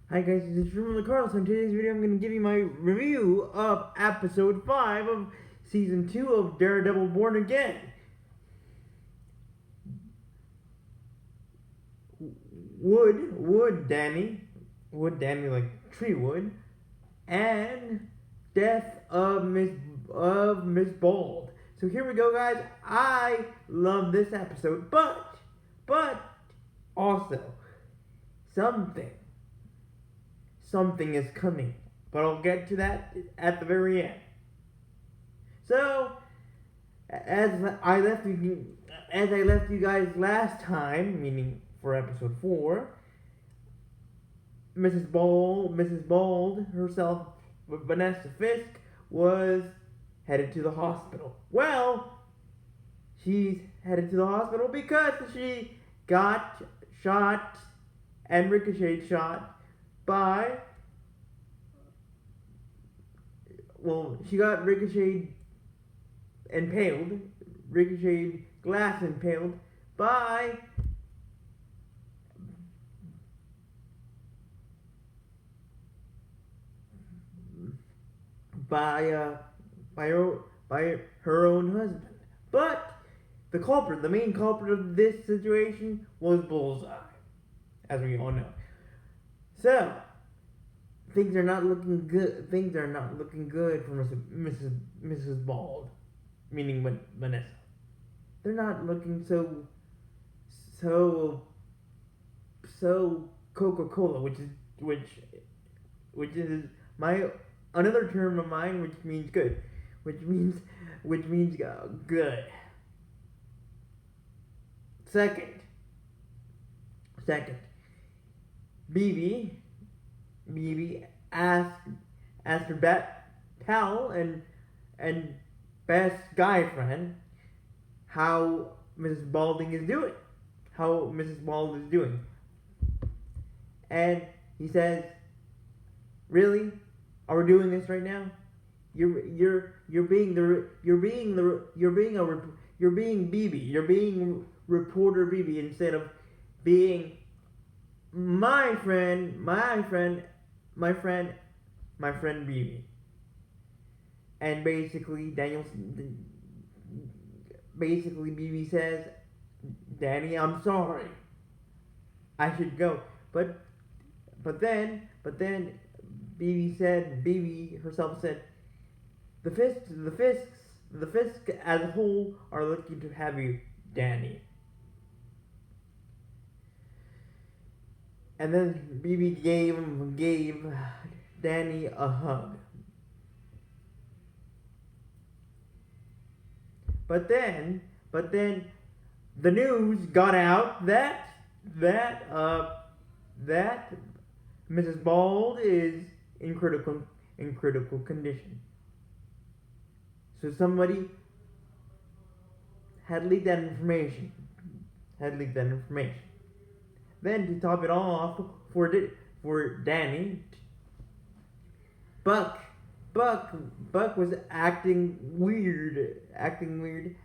Hi guys, this is Truman Carlos. In today's video, I'm going to give you my review of episode 5 of season 2 of Daredevil Born Again. Wood Danny like tree wood, and death of Miss Bald. So here we go, guys. I love this episode, but also something is coming, but I'll get to that at the very end. So, as I left you guys last time, meaning for episode 4, Mrs. Bald herself, Vanessa Fisk, was headed to the hospital. Well, she's headed to the hospital because she got shot and ricocheted shot by, she got ricocheted glass impaled by her own husband. But the main culprit of this situation was Bullseye, as we all know. So things are not looking good. Things are not looking good for Mrs. Bald, meaning Vanessa. They're not looking so Coca-Cola, which is my another term of mine, which means good, which means good. Second, BB asked her pal and best guy friend how Mrs. Bald is doing. And he says, "Really? Are we doing this right now? You're being BB. You're being reporter BB instead of being my friend BB." And basically BB says, "Danny, I'm sorry. I should go." But then BB herself said, the Fisk as a whole are lucky to have you, Danny." And then BB gave Danny a hug. But then the news got out that Mrs. Bald is in critical condition. So somebody had leaked that information. Then to top it all off, for Danny, Buck was acting weird,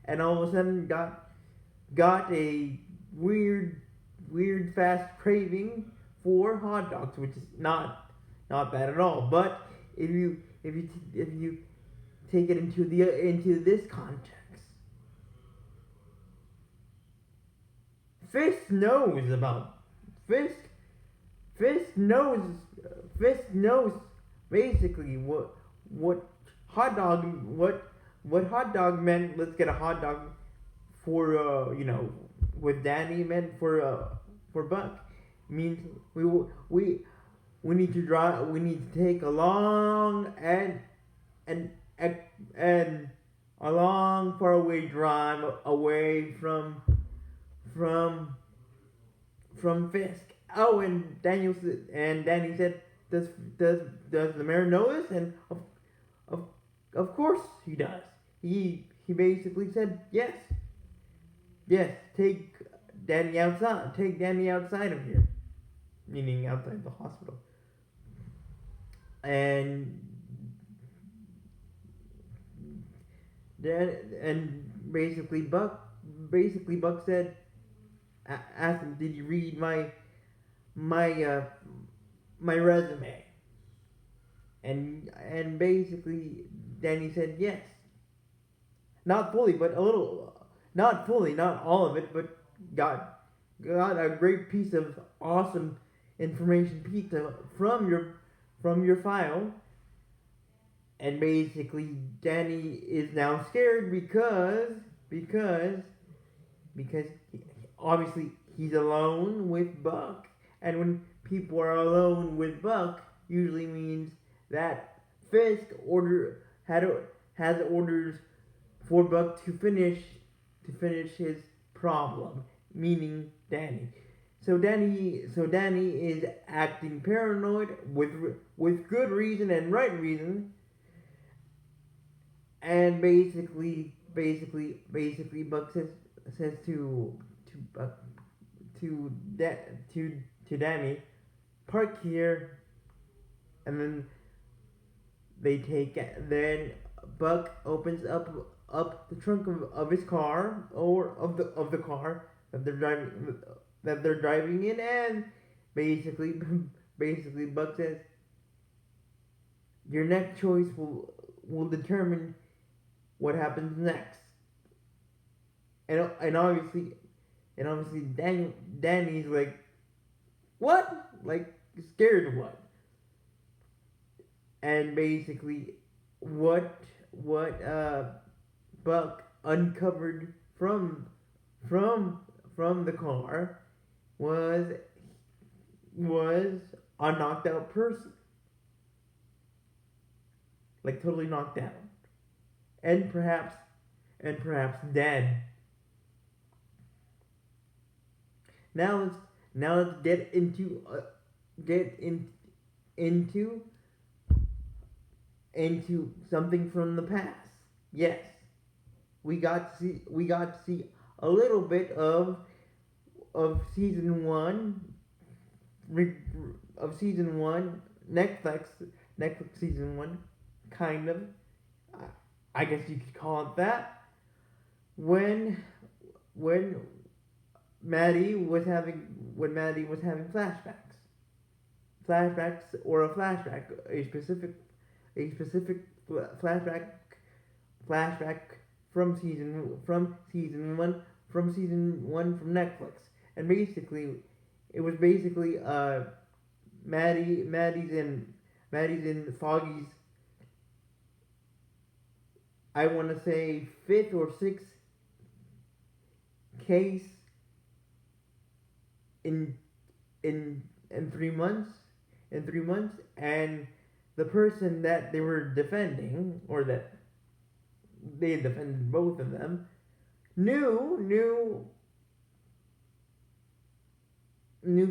and all of a sudden got a weird fast craving for hot dogs, which is not bad at all. But if you take it into this context, Fisk knows basically what hot dog meant. Let's get a hot dog for what Danny meant for Buck. It means we need to take a long a long far away drive away from Fisk. Oh, and Danny said, does the mayor know this? And of course he does. He basically said, yes, take Danny outside of here, meaning outside the hospital. And basically Buck said, asked him, "Did you read my my resume? And basically Danny said yes. Not fully, but a little. Not fully, not all of it, but got a great piece of awesome information piece from your file. And basically Danny is now scared because obviously he's alone with Buck, and when people are alone with Buck, usually means that Fisk has orders for Buck to finish his problem, meaning Danny. So Danny is acting paranoid with good reason and right reason, and basically Buck says to Danny, park here, and then Buck opens up the trunk of his car, or of the car that they're driving in, and basically Buck says, your next choice will determine what happens next. And obviously Danny's like, what? Like, scared of what? And basically what Buck uncovered from the car was a knocked out person. Like, totally knocked out. And perhaps dead. Now let's get into something from the past. Yes, we got to see a little bit of season one Netflix season one, kind of. I guess you could call it that. When Maddie was having flashbacks, or a flashback, a specific flashback from season one from Netflix, and basically it was Maddie's in Foggy's, I want to say, fifth or sixth case in 3 months, and the person that they were defending, or that they had defended, both of them, knew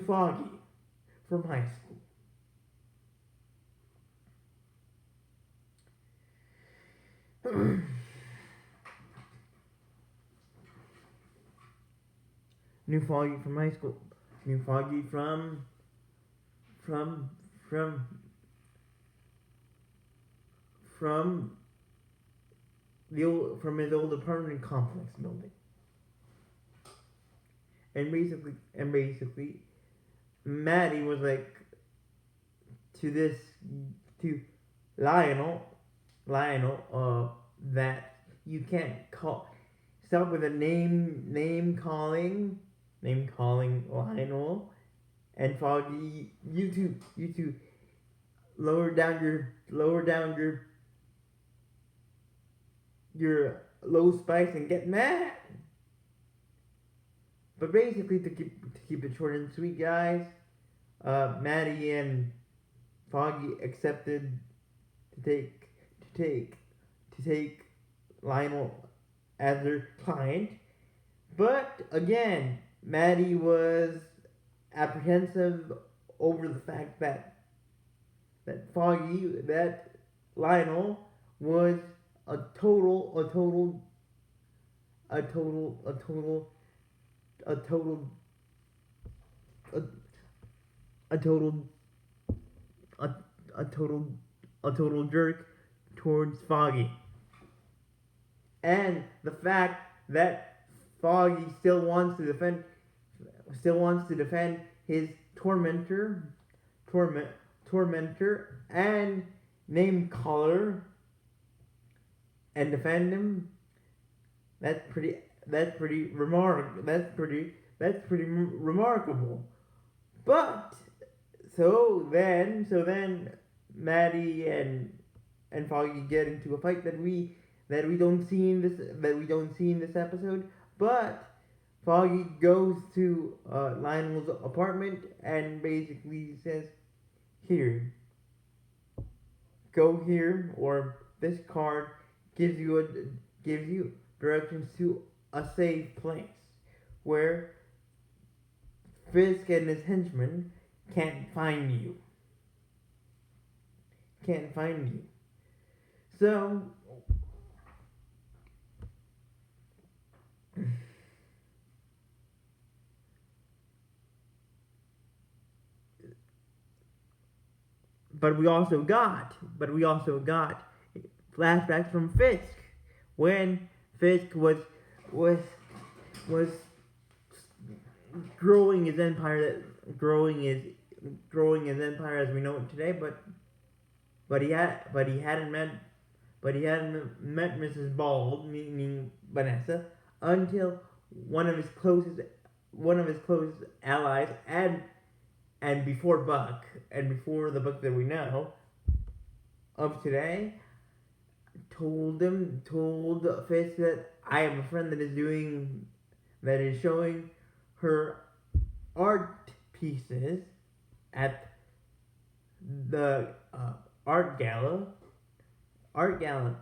Foggy from high school. Knew Foggy from high school. Knew Foggy from his old apartment complex building. And basically Maddie was like to Lionel, that you can't stop with a name calling Lionel, and Foggy, you two lower down your low spice and get mad. But basically, to keep it short and sweet, guys, Maddie and Foggy accepted to take Lionel as their client. But again, Maddie was apprehensive over the fact that Lionel was a total jerk towards Foggy, and the fact that Foggy still wants to defend his tormentor tormentor, and name caller and defend him. That's pretty remarkable. But so then Maddie and Foggy get into a fight that we don't see in this episode. But Foggy goes to Lionel's apartment and basically says, "Here, go here, or this card gives you directions to a safe place where Fisk and his henchmen can't find you. So but we also got flashbacks from Fisk when Fisk was growing his empire as we know it today, but he hadn't met Mrs. Bald, meaning Vanessa, until one of his closest allies, and before Buck, and before the Buck that we know of today, told Fisk that I have a friend that is showing her art pieces at the art gala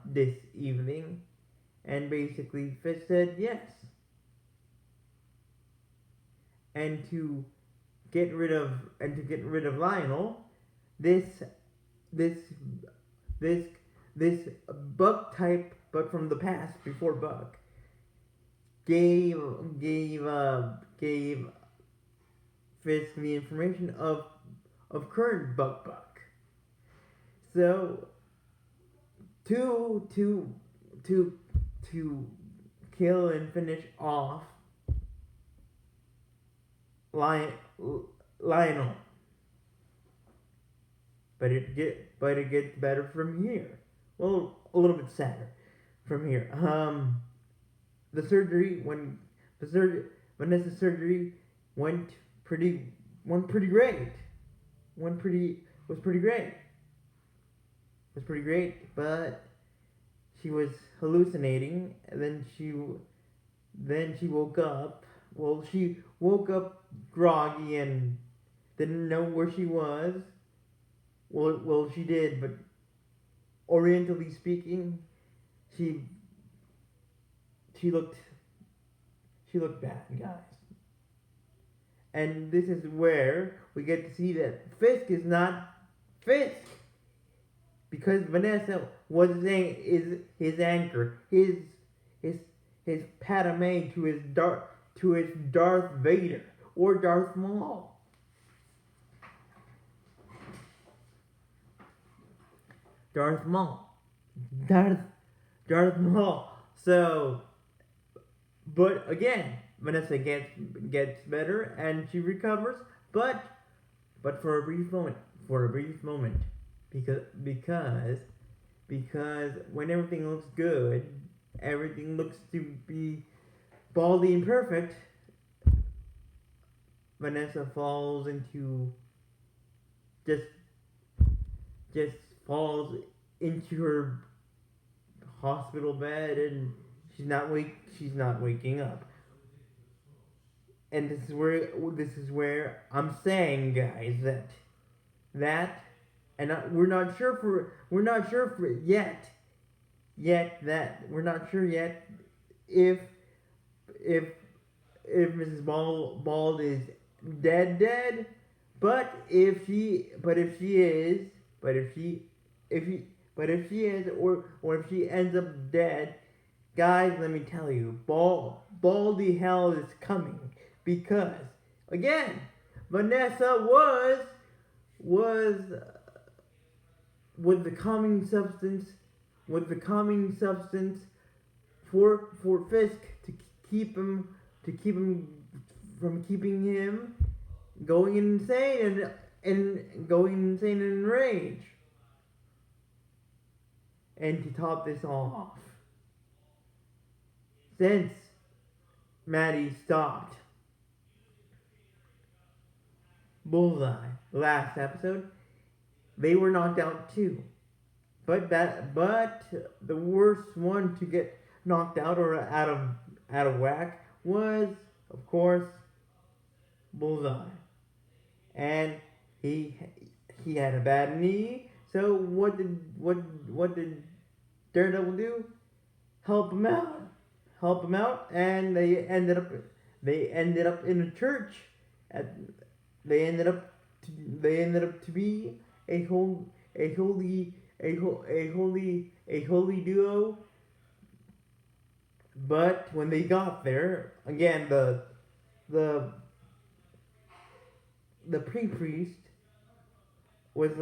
this evening, and basically Fisk said yes. And to get rid of Lionel, this Buck type, but from the past before Buck, gave Fisk the information of current Buck. So to kill and finish off Lionel. But it gets better from here. Well, a little bit sadder from here. Vanessa's surgery went pretty great. Was pretty great, but she was hallucinating, and then she woke up. Well, she woke up groggy and didn't know where she was. Well, she did, but orientally speaking, she looked bad, guys. And this is where we get to see that Fisk is not Fisk, because Vanessa was saying is his anchor, his Padme to his Darth Vader or Darth Maul. Darth Maul. So, but again, Vanessa gets better and she recovers, but for a brief moment, because when everything looks good, everything looks to be baldy and perfect, Vanessa falls into just falls into her hospital bed, and she's not waking up. And this is where I'm saying, guys, that and we're not sure yet if Mrs. Bald is dead, but if she is, or if she ends up dead, guys, let me tell you, baldy hell is coming, because again, Vanessa was with the calming substance for Fisk to keep him from keeping him going insane, and going insane in rage. And to top this all off, since Maddie stopped Bullseye last episode, they were knocked out too. But the worst one to get knocked out or out of whack was, of course, Bullseye. And he had a bad knee. So what did Daredevil do? Help him out, and they ended up in a church. They ended up to be a holy duo. But when they got there, again the pre-priest was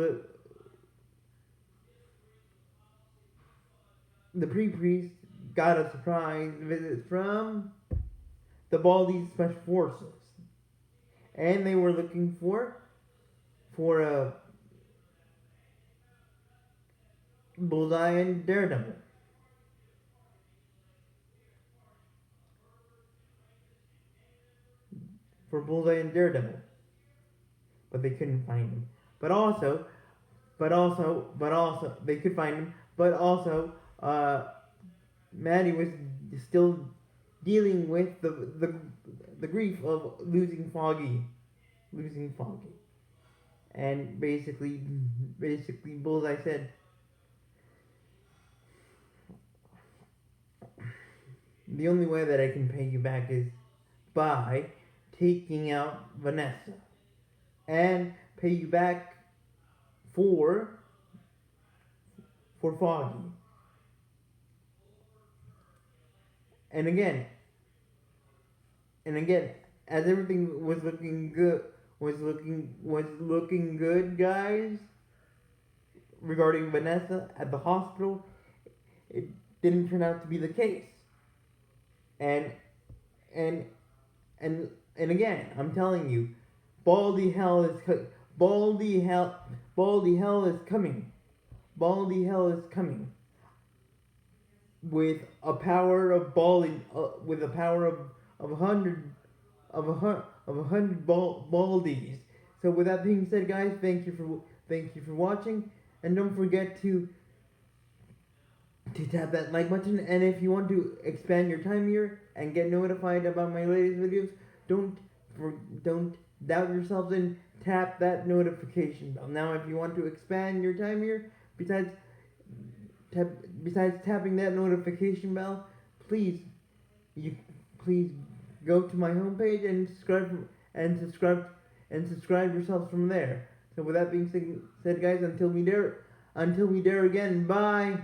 the pre-priest got a surprise visit from the Baldy Special Forces, and they were looking for a Bullseye and Daredevil. For Bullseye and Daredevil, but they couldn't find him. But also, they could find him. But also, Maddie was still dealing with the grief of losing Foggy, and basically, Bullseye said, the only way that I can pay you back is by taking out Vanessa, and pay you back for Foggy. And again, as everything was looking good, guys, regarding Vanessa at the hospital, it didn't turn out to be the case. And again, I'm telling you, Baldy hell is coming. Baldy hell is coming. With a power of with a power of 100 Baldies. So with that being said, guys, thank you for watching, and don't forget to tap that like button. And if you want to expand your time here and get notified about my latest videos, don't doubt yourselves and tap that notification bell. Now, if you want to expand your time here, besides tapping that notification bell, please go to my homepage and subscribe yourselves from there. So with that being said, guys, until we dare again, bye.